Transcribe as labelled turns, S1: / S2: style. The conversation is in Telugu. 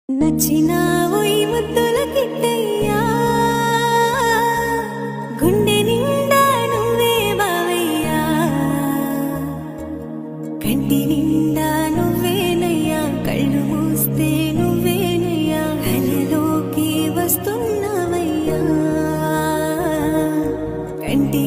S1: నచ్చినావు ఈ ముద్దుల కిట్టయ్యా గుండె నిండా నువ్వే బావయ్యా కంటి నిండా నువ్వేనయ్యా కళ్ళు మూస్తే నువ్వేనయ్యా కలలోకి వస్తున్నావయ్యా కంటి